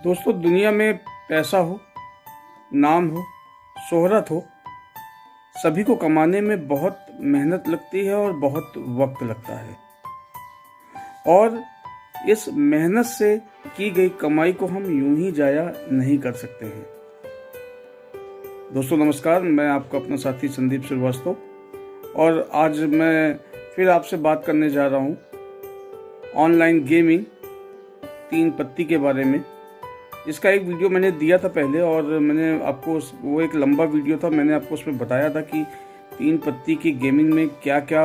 दोस्तों, दुनिया में पैसा हो, नाम हो, शोहरत हो, सभी को कमाने में बहुत मेहनत लगती है और बहुत वक्त लगता है। और इस मेहनत से की गई कमाई को हम यूं ही जाया नहीं कर सकते हैं। दोस्तों नमस्कार, मैं आपका अपना साथी संदीप श्रीवास्तव और आज मैं फिर आपसे बात करने जा रहा हूं ऑनलाइन गेमिंग 3 पत्ती के बारे में। इसका एक वीडियो मैंने दिया था पहले और मैंने आपको वो एक लंबा वीडियो था, मैंने आपको उसमें बताया था कि 3 पत्ती की गेमिंग में क्या क्या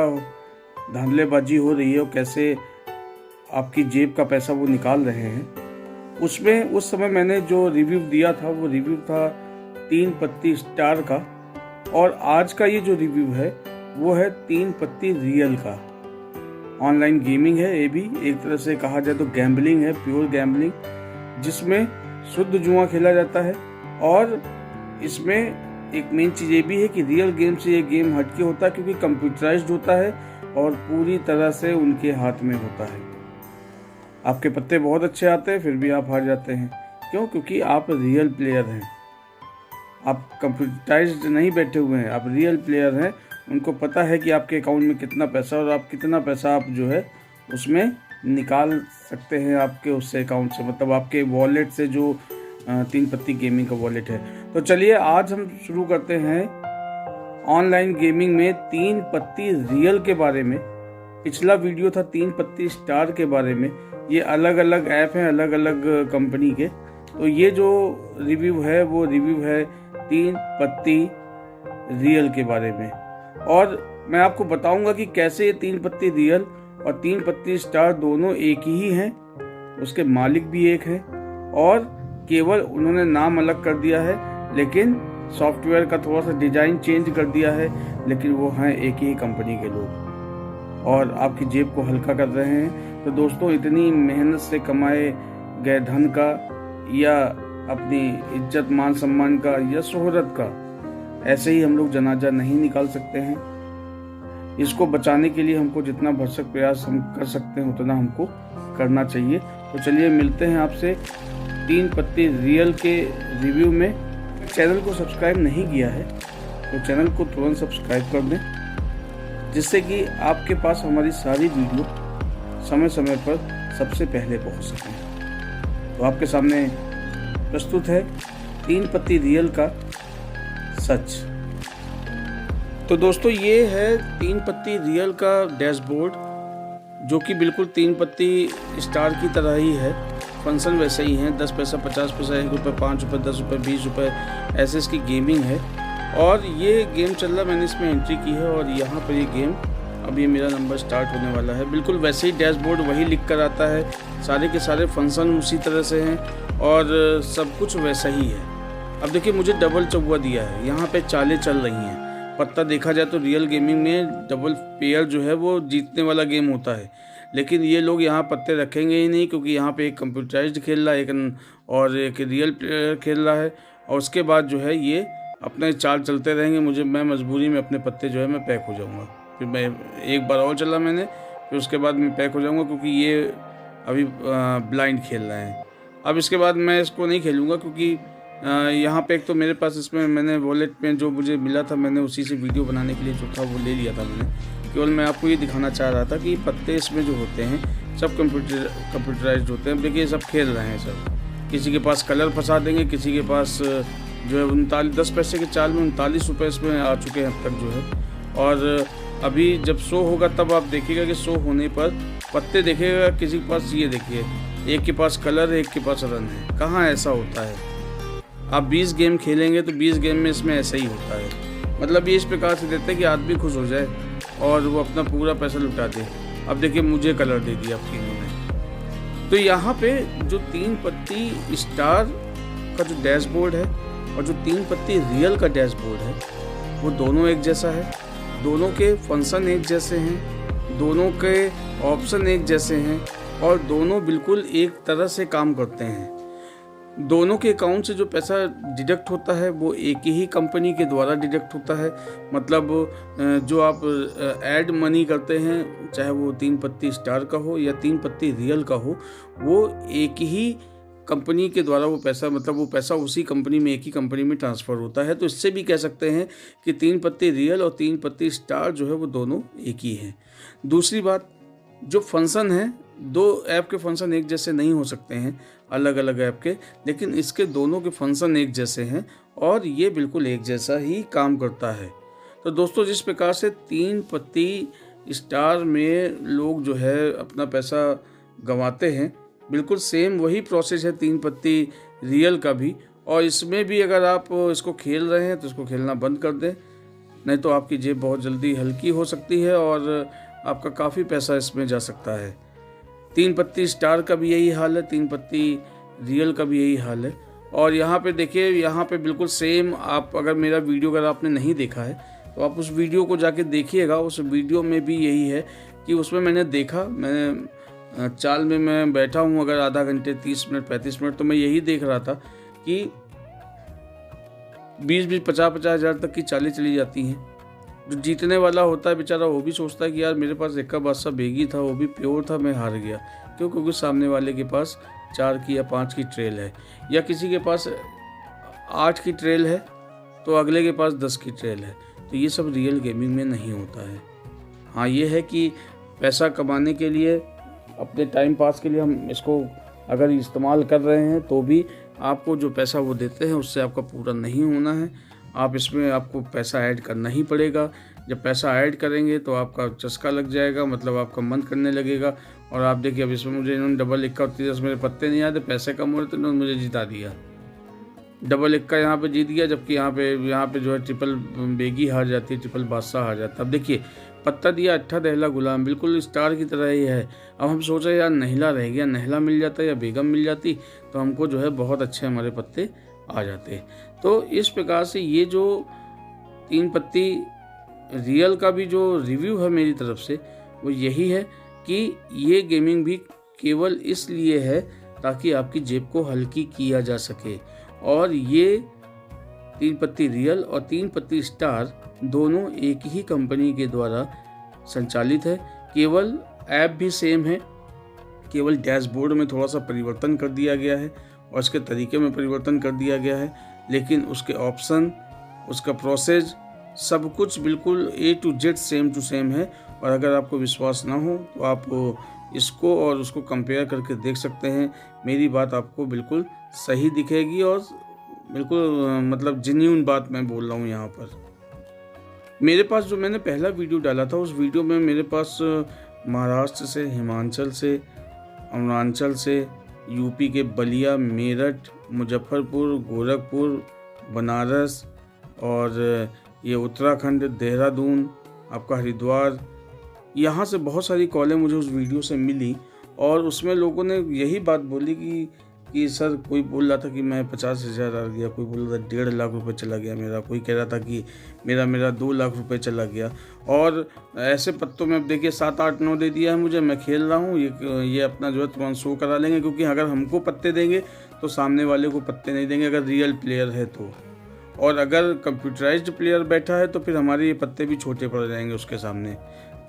धांधलेबाजी हो रही है और कैसे आपकी जेब का पैसा वो निकाल रहे हैं। उसमें उस समय मैंने जो रिव्यू दिया था वो रिव्यू था 3 पत्ती स्टार का, और आज का ये जो रिव्यू है वो है 3 पत्ती रियल का। ऑनलाइन गेमिंग है, ये भी एक तरह से कहा जाए तो गैम्बलिंग है, प्योर गैम्बलिंग, जिसमें शुद्ध जुआ खेला जाता है। और इसमें एक मेन चीज़ ये भी है कि रियल गेम से ये गेम हटके होता है क्योंकि कंप्यूटराइज्ड होता है और पूरी तरह से उनके हाथ में होता है। आपके पत्ते बहुत अच्छे आते हैं फिर भी आप हार जाते हैं। क्यों? क्योंकि आप रियल प्लेयर हैं, आप कंप्यूटराइज्ड नहीं बैठे हुए हैं, आप रियल प्लेयर हैं। उनको पता है कि आपके अकाउंट में कितना पैसा और आप कितना पैसा आप जो है उसमें निकाल सकते हैं आपके उससे अकाउंट से, मतलब आपके वॉलेट से जो 3 पत्ती गेमिंग का वॉलेट है। तो चलिए आज हम शुरू करते हैं ऑनलाइन गेमिंग में 3 पत्ती रियल के बारे में। पिछला वीडियो था 3 पत्ती स्टार के बारे में। ये अलग अलग ऐप हैं, अलग अलग कंपनी के। तो ये जो रिव्यू है वो रिव्यू है 3 पत्ती रियल के बारे में, और मैं आपको बताऊंगा कि कैसे ये 3 पत्ती रियल और 3 पत्ती स्टार दोनों एक ही हैं, उसके मालिक भी एक हैं, और केवल उन्होंने नाम अलग कर दिया है, लेकिन सॉफ्टवेयर का थोड़ा सा डिजाइन चेंज कर दिया है, लेकिन वो हैं एक ही कंपनी के लोग और आपकी जेब को हल्का कर रहे हैं। तो दोस्तों, इतनी मेहनत से कमाए गए धन का या अपनी इज्जत मान सम्मान का या शोहरत का ऐसे ही हम लोग जनाजा नहीं निकाल सकते हैं। इसको बचाने के लिए हमको जितना भरसक प्रयास हम कर सकते हैं उतना हमको करना चाहिए। तो चलिए मिलते हैं आपसे 3 पत्ती रियल के रिव्यू में। चैनल को सब्सक्राइब नहीं किया है तो चैनल को तुरंत सब्सक्राइब कर दें, जिससे कि आपके पास हमारी सारी वीडियो समय समय पर सबसे पहले पहुंच सकें। तो आपके सामने प्रस्तुत है 3 पत्ती रियल का सच। तो दोस्तों, ये है 3 पत्ती रियल का डैशबोर्ड, जो कि बिल्कुल 3 पत्ती स्टार की तरह ही है। फंक्शन वैसे ही हैं, 10 पैसा, 50 पैसा, 1 रुपये, 5 रुपये, 10 रुपये, 20 रुपये, ऐसे इसकी गेमिंग है। और ये गेम चल रहा, मैंने इसमें एंट्री की है और यहाँ पर ये गेम अब ये मेरा नंबर स्टार्ट होने वाला है। बिल्कुल वैसे ही डैशबोर्ड वही लिख कर आता है, सारे के सारे फंक्शन उसी तरह से हैं और सब कुछ वैसा ही है। अब देखिए, मुझे डबल चौवा दिया है, यहाँ पे चालें चल रही हैं। पत्ता देखा जाए तो रियल गेमिंग में डबल पेयर जो है वो जीतने वाला गेम होता है, लेकिन ये लोग यहाँ पत्ते रखेंगे ही नहीं, क्योंकि यहाँ पे एक कंप्यूटराइज्ड खेल रहा है और एक रियल प्लेयर खेल रहा है, और उसके बाद जो है ये अपने चाल चलते रहेंगे। मैं मजबूरी में अपने पत्ते जो है मैं पैक हो जाऊँगा। फिर मैं एक बार और चला मैंने, फिर उसके बाद मैं पैक हो जाऊँगा, क्योंकि ये अभी ब्लाइंड खेल रहे हैं। अब इसके बाद मैं इसको नहीं खेलूँगा, क्योंकि यहाँ पे एक तो मेरे पास इसमें मैंने वॉलेट में जो मुझे मिला था, मैंने उसी से वीडियो बनाने के लिए जो था वो ले लिया था मैंने। केवल मैं आपको ये दिखाना चाह रहा था कि पत्ते इसमें जो होते हैं सब कंप्यूटराइज्ड होते हैं। देखिए, सब खेल रहे हैं सब। किसी के पास कलर फंसा देंगे, किसी के पास जो है 10 पैसे के चाल में 39 रुपये इसमें आ चुके हैं अब तक जो है। और अभी जब शो होगा तब आप देखिएगा कि शो होने पर पत्ते देखिएगा, किसी के पास ये देखिए, एक के पास कलर है, एक के पास रन है। कहाँ ऐसा होता है? आप 20 गेम खेलेंगे तो 20 गेम में इसमें ऐसा ही होता है। मतलब ये इस प्रकार से देते हैं कि आदमी खुश हो जाए और वो अपना पूरा पैसा लुटा दे। अब देखिए, मुझे कलर दे दिया अब तीनों ने। तो यहाँ पे जो 3 पत्ती स्टार का जो डैशबोर्ड है और जो 3 पत्ती रियल का डैशबोर्ड है वो दोनों एक जैसा है, दोनों के फंक्शन एक जैसे हैं, दोनों के ऑप्शन एक जैसे हैं और दोनों बिल्कुल एक तरह से काम करते हैं। दोनों के अकाउंट से जो पैसा डिडक्ट होता है वो एक ही कंपनी के द्वारा डिडक्ट होता है। मतलब जो आप ऐड मनी करते हैं, चाहे वो 3 पत्ती स्टार का हो या 3 पत्ती रियल का हो, वो एक ही कंपनी के द्वारा वो पैसा, मतलब वो पैसा उसी कंपनी में, एक ही कंपनी में ट्रांसफ़र होता है। तो इससे भी कह सकते हैं कि 3 पत्ती रियल और 3 पत्ती स्टार जो है वो दोनों एक ही हैं। दूसरी बात, जो फंक्शन है, 2 ऐप के फंक्शन एक जैसे नहीं हो सकते हैं, अलग अलग ऐप के, लेकिन इसके दोनों के फंक्शन एक जैसे हैं और ये बिल्कुल एक जैसा ही काम करता है। तो दोस्तों, जिस प्रकार से 3 पत्ती स्टार में लोग जो है अपना पैसा गंवाते हैं, बिल्कुल सेम वही प्रोसेस है 3 पत्ती रियल का भी। और इसमें भी अगर आप इसको खेल रहे हैं तो इसको खेलना बंद कर दें, नहीं तो आपकी जेब बहुत जल्दी हल्की हो सकती है और आपका काफ़ी पैसा इसमें जा सकता है। 3 पत्ती स्टार का भी यही हाल है, 3 पत्ती रियल का भी यही हाल है। और यहाँ पे देखिए, यहाँ पे बिल्कुल सेम, आप अगर मेरा वीडियो अगर आपने नहीं देखा है तो आप उस वीडियो को जाके देखिएगा। उस वीडियो में भी यही है कि उसमें मैंने देखा, मैं चाल में मैं बैठा हूँ अगर आधा घंटे, 30 मिनट, 35 मिनट, तो मैं यही देख रहा था कि 20-20, 50-50 हज़ार तक की चालें चली जाती हैं। जो जीतने वाला होता है बेचारा, वो भी सोचता है कि यार मेरे पास एक्का बादशाह बेगी था, वो भी प्योर था, मैं हार गया। क्यों? क्योंकि सामने वाले के पास 4 की या 5 की ट्रेल है, या किसी के पास 8 की ट्रेल है तो अगले के पास 10 की ट्रेल है। तो ये सब रियल गेमिंग में नहीं होता है। हाँ, ये है कि पैसा कमाने के लिए, अपने टाइम पास के लिए हम इसको अगर इस्तेमाल कर रहे हैं तो भी आपको जो पैसा वो देते हैं उससे आपका पूरा नहीं होना है। आप इसमें, आपको पैसा ऐड करना ही पड़ेगा। जब पैसा ऐड करेंगे तो आपका चस्का लग जाएगा, मतलब आपका मन करने लगेगा। और आप देखिए, अब इसमें मुझे इन्होंने डबल इक्का और 30 मेरे पत्ते नहीं आते, पैसे कम हो रहे, तो इन्होंने मुझे जिता दिया। डबल इक्का यहाँ पे जीत गया, जबकि यहाँ पे जो है ट्रिपल बेगी हार जाती है, ट्रिपल बादशाह हार जाता है। अब देखिए, पत्ता दिया अट्ठा दहला गुलाम, बिल्कुल स्टार की तरह ही है। अब हम सोच रहे हैं यार नहला रह गया, नहला मिल जाता या बेगम मिल जाती तो हमको जो है बहुत अच्छे हमारे पत्ते आ जाते। तो इस प्रकार से ये जो 3 पत्ती रियल का भी जो रिव्यू है मेरी तरफ से, वो यही है कि ये गेमिंग भी केवल इसलिए है ताकि आपकी जेब को हल्की किया जा सके। और ये 3 पत्ती रियल और 3 पत्ती स्टार दोनों एक ही कंपनी के द्वारा संचालित है। केवल ऐप भी सेम है, केवल डैशबोर्ड में थोड़ा सा परिवर्तन कर दिया गया है और इसके तरीके में परिवर्तन कर दिया गया है, लेकिन उसके ऑप्शन, उसका प्रोसेस, सब कुछ बिल्कुल A to Z same to same है। और अगर आपको विश्वास ना हो तो आप इसको और उसको कंपेयर करके देख सकते हैं। मेरी बात आपको बिल्कुल सही दिखेगी और बिल्कुल मतलब जेन्युइन बात मैं बोल रहा हूँ यहाँ पर। मेरे पास जो मैंने पहला वीडियो डाला था, उस वीडियो में मेरे पास महाराष्ट्र से, हिमाचल से, अरुणाचल से, यूपी के बलिया, मेरठ, मुजफ्फरपुर, गोरखपुर, बनारस और ये उत्तराखंड, देहरादून, आपका हरिद्वार, यहाँ से बहुत सारी कॉलें मुझे उस वीडियो से मिली। और उसमें लोगों ने यही बात बोली कि सर, कोई बोल रहा था कि मैं 50,000 आ गया, कोई बोल रहा था 1.5 लाख रुपए चला गया मेरा, कोई कह रहा था कि मेरा 2 लाख रुपए चला गया। और ऐसे पत्तों में अब देखिए 7, 8, 9 दे दिया है मुझे, मैं खेल रहा हूँ। ये अपना जो है तुरंत शो करा लेंगे, क्योंकि अगर हमको पत्ते देंगे तो सामने वाले को पत्ते नहीं देंगे अगर रियल प्लेयर है तो। और अगर कंप्यूटराइज्ड प्लेयर बैठा है तो फिर हमारे ये पत्ते भी छोटे पड़ जाएंगे उसके सामने।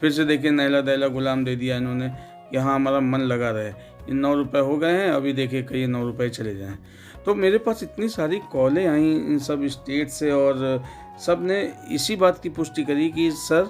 फिर से देखिए, नहला दहला गुलाम दे दिया इन्होंने, यहाँ हमारा मन लगा रहे। इन 9 रुपये हो गए हैं, अभी देखिए कहीं 9 रुपये चले जाएं। तो मेरे पास इतनी सारी कॉलें आई इन सब स्टेट से और सब ने इसी बात की पुष्टि करी कि सर,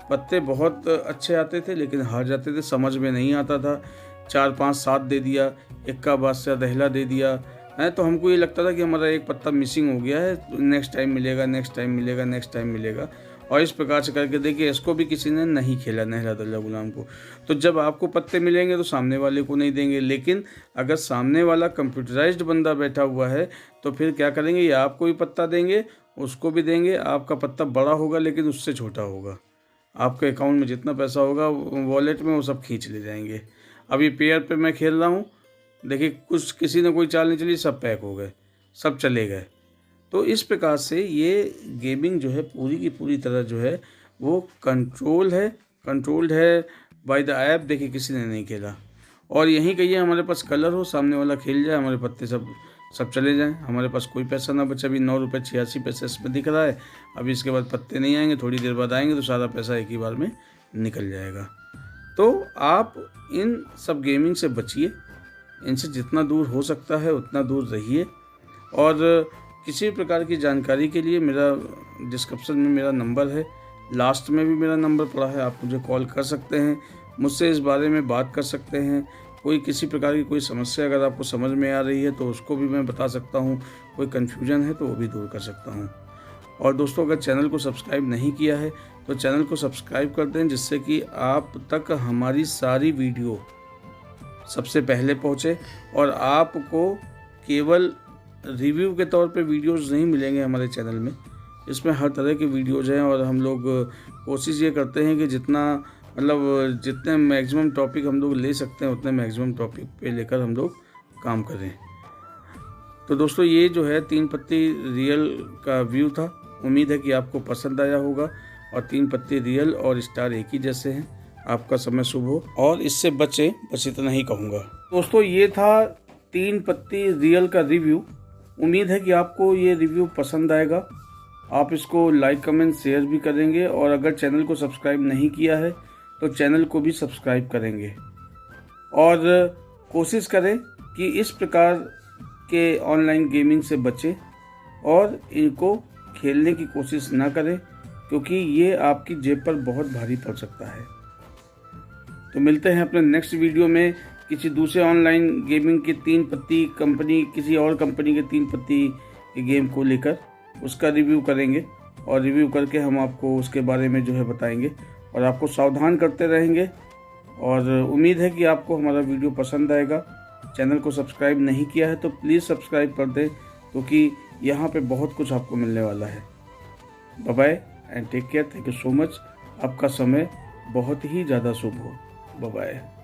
पत्ते बहुत अच्छे आते थे लेकिन हार जाते थे, समझ में नहीं आता था। 4, 5, 7 दे दिया, इक्का बादशाह दहला दे दिया है, तो हमको ये लगता था कि हमारा एक पत्ता मिसिंग हो गया है, नेक्स्ट टाइम मिलेगा, नेक्स्ट टाइम मिलेगा, नेक्स्ट टाइम मिलेगा। और इस प्रकार से करके देखिए, इसको भी किसी ने नहीं खेला, नहला दहला गुलाम को। तो जब आपको पत्ते मिलेंगे तो सामने वाले को नहीं देंगे, लेकिन अगर सामने वाला कंप्यूटराइज्ड बंदा बैठा हुआ है तो फिर क्या करेंगे, ये आपको भी पत्ता देंगे, उसको भी देंगे। आपका पत्ता बड़ा होगा लेकिन उससे छोटा होगा। आपके अकाउंट में जितना पैसा होगा वॉलेट में, वो सब खींच ले जाएंगे। अभी पेयर पे मैं खेल रहा हूँ, देखिए कुछ किसी ने कोई चाल नहीं चली, सब पैक हो गए, सब चले गए। तो इस प्रकार से ये गेमिंग जो है पूरी की पूरी तरह जो है वो कंट्रोल्ड है बाय द ऐप। देखिए किसी ने नहीं खेला। और यहीं कहिए हमारे पास कलर हो, सामने वाला खेल जाए, हमारे पत्ते सब चले जाएं, हमारे पास कोई पैसा ना बचे। अभी 9 रुपये 86 पैसे इसमें दिख रहा है, अभी इसके बाद पत्ते नहीं आएंगे, थोड़ी देर बाद आएंगे तो सारा पैसा एक ही बार में निकल जाएगा। तो आप इन सब गेमिंग से बचिए, इनसे जितना दूर हो सकता है उतना दूर रहिए। और किसी भी प्रकार की जानकारी के लिए मेरा डिस्क्रिप्शन में मेरा नंबर है, लास्ट में भी मेरा नंबर पड़ा है, आप मुझे कॉल कर सकते हैं, मुझसे इस बारे में बात कर सकते हैं। कोई किसी प्रकार की कोई समस्या अगर आपको समझ में आ रही है तो उसको भी मैं बता सकता हूँ, कोई कन्फ्यूजन है तो वो भी दूर कर सकता हूँ। और दोस्तों, अगर चैनल को सब्सक्राइब नहीं किया है तो चैनल को सब्सक्राइब कर दें, जिससे कि आप तक हमारी सारी वीडियो सबसे पहले पहुँचे और आपको केवल रिव्यू के तौर पे वीडियोस नहीं मिलेंगे हमारे चैनल में। इसमें हर तरह के वीडियोज़ हैं और हम लोग कोशिश ये करते हैं कि जितने मैक्सिमम टॉपिक हम लोग ले सकते हैं उतने मैक्सिमम टॉपिक पे लेकर हम लोग काम करें। तो दोस्तों, ये जो है 3 पत्ती रियल का व्यू था। उम्मीद है कि आपको पसंद आया होगा। और 3 पत्ती रियल और स्टार एक ही जैसे हैं। आपका समय शुभ हो और इससे बचें, बस इतना ही कहूँगा। दोस्तों, ये था 3 पत्ती रियल का रिव्यू। उम्मीद है कि आपको ये रिव्यू पसंद आएगा। आप इसको लाइक, कमेंट, शेयर भी करेंगे और अगर चैनल को सब्सक्राइब नहीं किया है तो चैनल को भी सब्सक्राइब करेंगे। और कोशिश करें कि इस प्रकार के ऑनलाइन गेमिंग से बचें और इनको खेलने की कोशिश ना करें, क्योंकि ये आपकी जेब पर बहुत भारी पड़ सकता है। तो मिलते हैं अपने नेक्स्ट वीडियो में किसी दूसरे ऑनलाइन गेमिंग की 3 पत्ती कंपनी, किसी और कंपनी के 3 पत्ती के गेम को लेकर उसका रिव्यू करेंगे और रिव्यू करके हम आपको उसके बारे में जो है बताएंगे और आपको सावधान करते रहेंगे। और उम्मीद है कि आपको हमारा वीडियो पसंद आएगा। चैनल को सब्सक्राइब नहीं किया है तो प्लीज़ सब्सक्राइब कर दें, क्योंकि यहाँ पे बहुत कुछ आपको मिलने वाला है। Bye bye and take care. Thank you so much. आपका समय बहुत ही ज़्यादा शुभ हो। Bye bye.